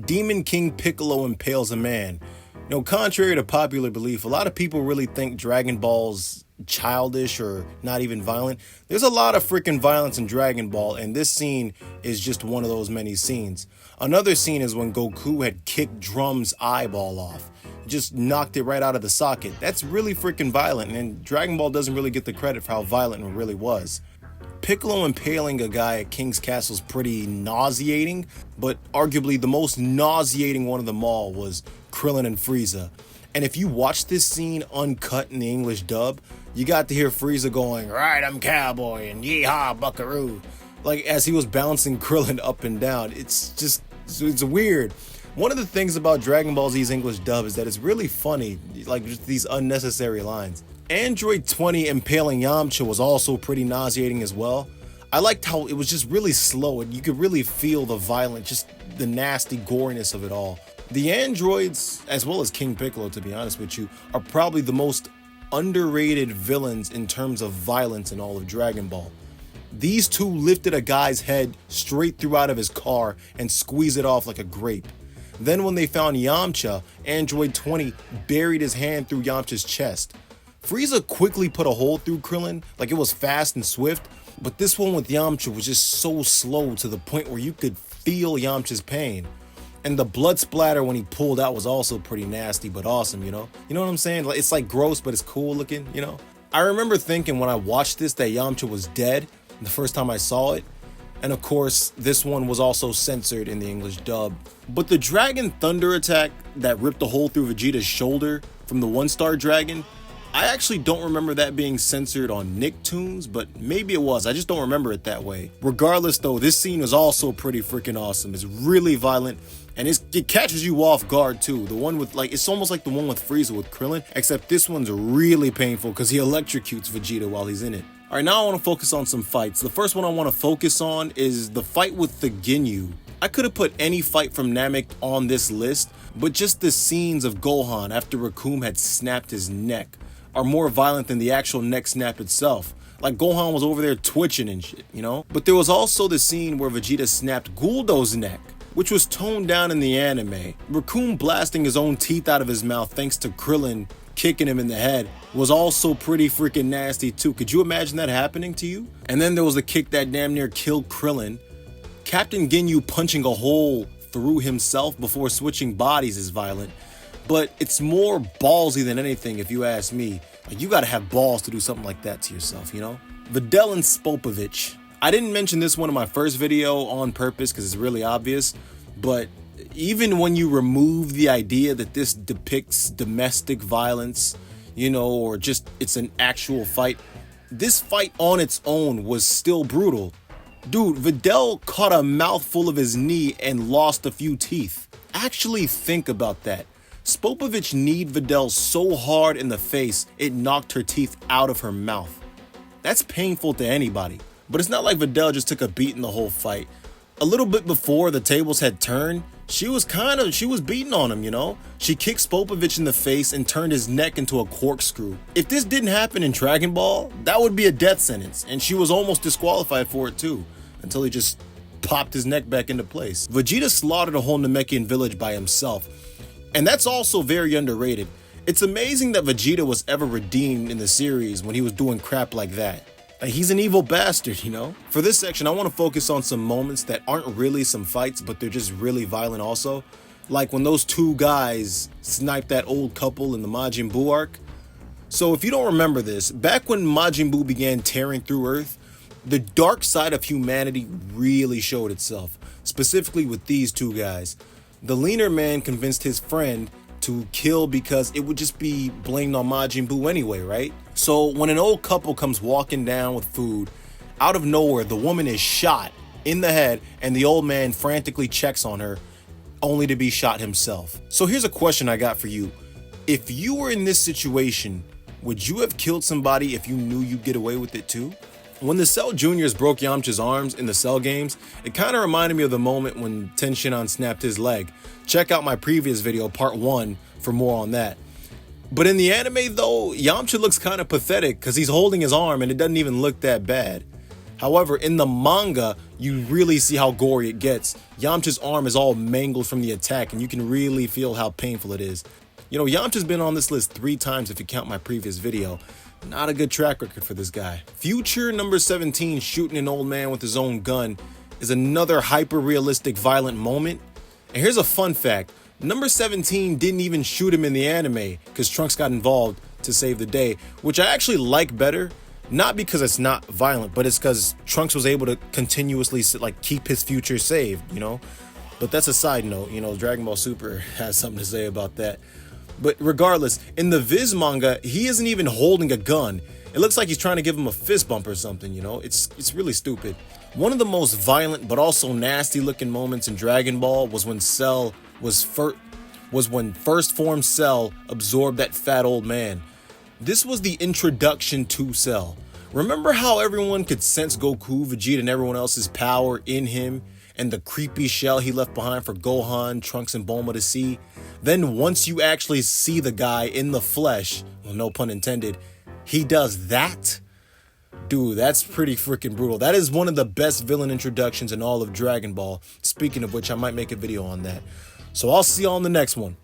Demon King Piccolo impales a man. Contrary to popular belief, a lot of people really think Dragon Ball's childish or not even violent. There's a lot of freaking violence in Dragon Ball, and this scene is just one of those many scenes. Another scene is when Goku had kicked Drum's eyeball off. Just knocked it right out of the socket. That's really freaking violent, and Dragon Ball doesn't really get the credit for how violent it really was. Piccolo impaling a guy at King's Castle is pretty nauseating, but arguably the most nauseating one of them all was Krillin and Frieza. And if you watch this scene uncut in the English dub, you got to hear Frieza going, "Right, I'm cowboy," and "Yeehaw, buckaroo," like as he was bouncing Krillin up and down. It's weird. One of the things about Dragon Ball Z's English dub is that it's really funny, like just these unnecessary lines. Android 20 impaling Yamcha was also pretty nauseating as well. I liked how it was just really slow and you could really feel the violence, just the nasty goriness of it all. The androids, as well as King Piccolo to be honest with you, are probably the most underrated villains in terms of violence in all of Dragon Ball. These two lifted a guy's head straight through out of his car and squeezed it off like a grape. Then when they found Yamcha, Android 20 buried his hand through Yamcha's chest. Frieza quickly put a hole through Krillin, like it was fast and swift, but this one with Yamcha was just so slow to the point where you could feel Yamcha's pain. And the blood splatter when he pulled out was also pretty nasty, but awesome, you know? You know what I'm saying? Like, it's like gross, but it's cool looking, you know? I remember thinking when I watched this that Yamcha was dead the first time I saw it. And of course, this one was also censored in the English dub. But the Dragon Thunder attack that ripped a hole through Vegeta's shoulder from the one-star dragon, I actually don't remember that being censored on Nicktoons, but maybe it was. I just don't remember it that way. Regardless though, this scene is also pretty freaking awesome. It's really violent and it catches you off guard too. The one with it's almost like the one with Frieza with Krillin, except this one's really painful because he electrocutes Vegeta while he's in it. Alright, now I want to focus on some fights. The first one I want to focus on is the fight with the Ginyu. I could have put any fight from Namek on this list, but just the scenes of Gohan after Recoome had snapped his neck are more violent than the actual neck snap itself. Like Gohan was over there twitching and shit, you know? But there was also the scene where Vegeta snapped Guldo's neck, which was toned down in the anime. Recoome blasting his own teeth out of his mouth thanks to Krillin kicking him in the head was also pretty freaking nasty too. Could you imagine that happening to you? And then there was the kick that damn near killed Krillin. Captain Ginyu punching a hole through himself before switching bodies is violent, but it's more ballsy than anything if you ask me. Like, you gotta have balls to do something like that to yourself, you know? Videl and Spopovich. I didn't mention this one in my first video on purpose because it's really obvious, but even when you remove the idea that this depicts domestic violence, you know, or just it's an actual fight, this fight on its own was still brutal. Dude, Videl caught a mouthful of his knee and lost a few teeth. Actually think about that. Spopovich kneed Videl so hard in the face, it knocked her teeth out of her mouth. That's painful to anybody. But it's not like Videl just took a beat in the whole fight. A little bit before the tables had turned, she was beating on him, you know? She kicked Spopovich in the face and turned his neck into a corkscrew. If this didn't happen in Dragon Ball, that would be a death sentence, and she was almost disqualified for it too, until he just popped his neck back into place. Vegeta slaughtered a whole Namekian village by himself, and that's also very underrated. It's amazing that Vegeta was ever redeemed in the series when he was doing crap like that. Like, he's an evil bastard, you know? For this section, I want to focus on some moments that aren't really some fights, but they're just really violent also. Like when those two guys sniped that old couple in the Majin Buu arc. So if you don't remember this, back when Majin Buu began tearing through Earth, the dark side of humanity really showed itself, specifically with these two guys. The leaner man convinced his friend to kill because it would just be blamed on Majin Buu anyway, right? So when an old couple comes walking down with food, out of nowhere the woman is shot in the head and the old man frantically checks on her, only to be shot himself. So here's a question I got for you. If you were in this situation, would you have killed somebody if you knew you'd get away with it too? When the Cell Juniors broke Yamcha's arms in the Cell games, it kind of reminded me of the moment when Tenshinhan snapped his leg. Check out my previous video, part 1, for more on that. But in the anime though, Yamcha looks kind of pathetic because he's holding his arm and it doesn't even look that bad. However, in the manga, you really see how gory it gets. Yamcha's arm is all mangled from the attack, and you can really feel how painful it is. You know, Yamcha's been on this list 3 times if you count my previous video. Not a good track record for this guy. Future number 17 shooting an old man with his own gun is another hyper-realistic violent moment. And here's a fun fact. Number 17 didn't even shoot him in the anime because Trunks got involved to save the day, which I actually like better. Not because it's not violent, but it's because Trunks was able to continuously keep his future saved, you know? But that's a side note, you know, Dragon Ball Super has something to say about that. But regardless, in the Viz manga, he isn't even holding a gun. It looks like he's trying to give him a fist bump or something, you know? It's really stupid. One of the most violent but also nasty looking moments in Dragon Ball was when when first form Cell absorbed that fat old man. This was the introduction to Cell. Remember how everyone could sense Goku, Vegeta, and everyone else's power in him, and the creepy shell he left behind for Gohan, Trunks, and Bulma to see? Then once you actually see the guy in the flesh, well, no pun intended, he does that? Dude, that's pretty freaking brutal. That is one of the best villain introductions in all of Dragon Ball. Speaking of which, I might make a video on that. So I'll see you on the next one.